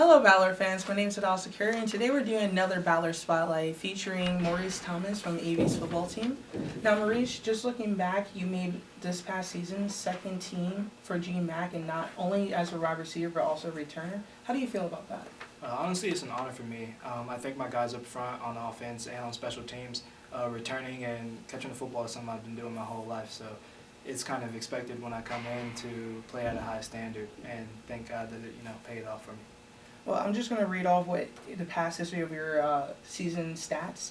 Hello Baller fans, my name is Hadassah and today we're doing another Baller Spotlight featuring Maurice from AV's football team. Now Maurice, just looking back, you made this past season second team for GMAC and not only as a wide receiver but also a returner. How do you feel about that? Honestly, it's an honor for me. I think my guys up front on offense and on special teams, returning and catching the football is something I've been doing my whole life. So it's kind of expected when I come in to play at a high standard, and thank God that it paid off for me. Well, I'm just going to read off what the past history of your season stats.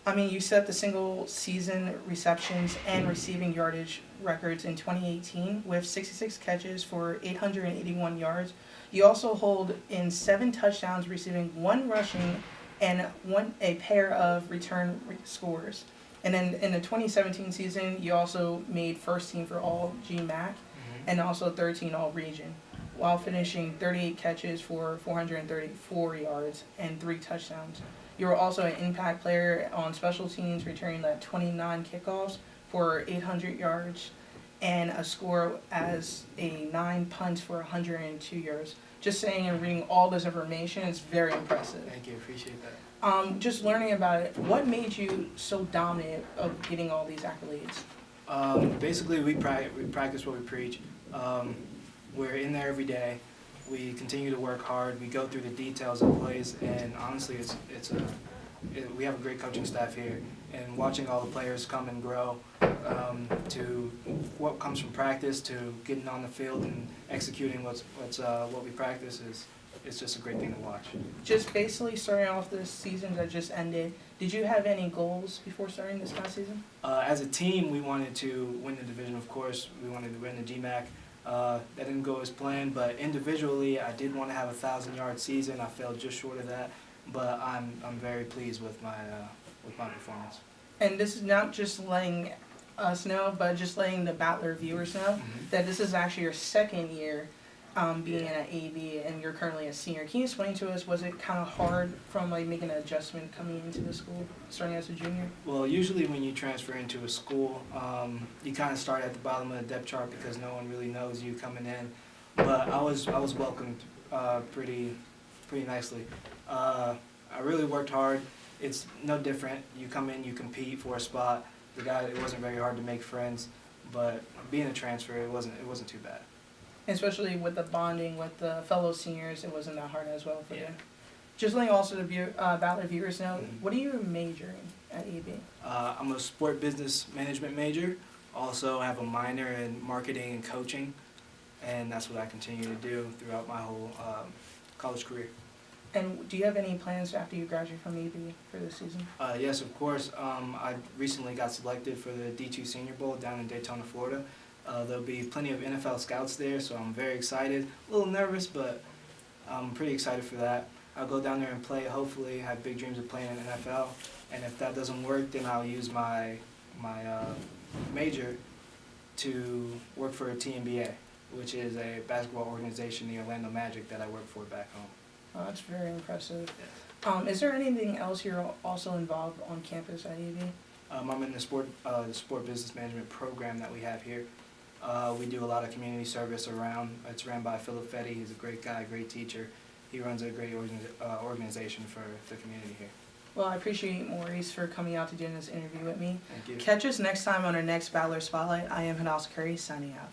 I mean, you set the single season receptions and receiving yardage records in 2018 with 66 catches for 881 yards. You also hold in 7 touchdowns, receiving 1 rushing and a pair of return scores. And then in the 2017 season, you also made first team for all GMAC and also 13 all region, while finishing 38 catches for 434 yards and 3 touchdowns. You were also an impact player on special teams, returning 29 kickoffs for 800 yards and a score as a 9 punts for 102 yards. Just saying and reading all this information is very impressive. Thank you, appreciate that. Just learning about it, what made you so dominant of getting all these accolades? Basically, we practice what we preach. We're in there every day. We continue to work hard. We go through the details of plays, and honestly, we have a great coaching staff here. And watching all the players come and grow, to what comes from practice to getting on the field and executing what we practice it's just a great thing to watch. Just basically starting off this season that just ended, did you have any goals before starting this past season? As a team, we wanted to win the division, of course. We wanted to win the GMAC. That didn't go as planned, but individually, I did want to have a 1,000-yard season. I fell just short of that, but I'm very pleased with my performance. And this is not just letting us know, but just letting the Battler viewers know that this is actually your second year being at AV, and you're currently a senior. Can you explain to us, was it kind of hard from making an adjustment coming into the school, starting as a junior? Well, usually when you transfer into a school, you kind of start at the bottom of the depth chart because no one really knows you coming in. But I was welcomed pretty nicely. I really worked hard. It's no different. You come in, you compete for a spot. It wasn't very hard to make friends, but being a transfer, it wasn't too bad. Especially with the bonding with the fellow seniors, it wasn't that hard as well for you. Yeah. Just letting also the Battler viewers know, what are you majoring at AV? I'm a sport business management major. Also have a minor in marketing and coaching, and that's what I continue to do throughout my whole college career. And do you have any plans after you graduate from AV for this season? Yes, of course. I recently got selected for the D2 Senior Bowl down in Daytona, Florida. There'll be plenty of NFL scouts there, so I'm very excited. A little nervous, but I'm pretty excited for that. I'll go down there and play, hopefully. I have big dreams of playing in the NFL. And if that doesn't work, then I'll use my major to work for a TNBA, which is a basketball organization, the Orlando Magic, that I work for back home. Oh, that's very impressive. Yes. Is there anything else you're also involved on campus at AV? I'm in the sport business management program that we have here. We do a lot of community service around. It's ran by Philip Fetty. He's a great guy, great teacher. He runs a great organization for the community here. Well, I appreciate Maurice for coming out to doing this interview with me. Thank you. Catch us next time on our next Battler Spotlight. I am Hadassah, signing out.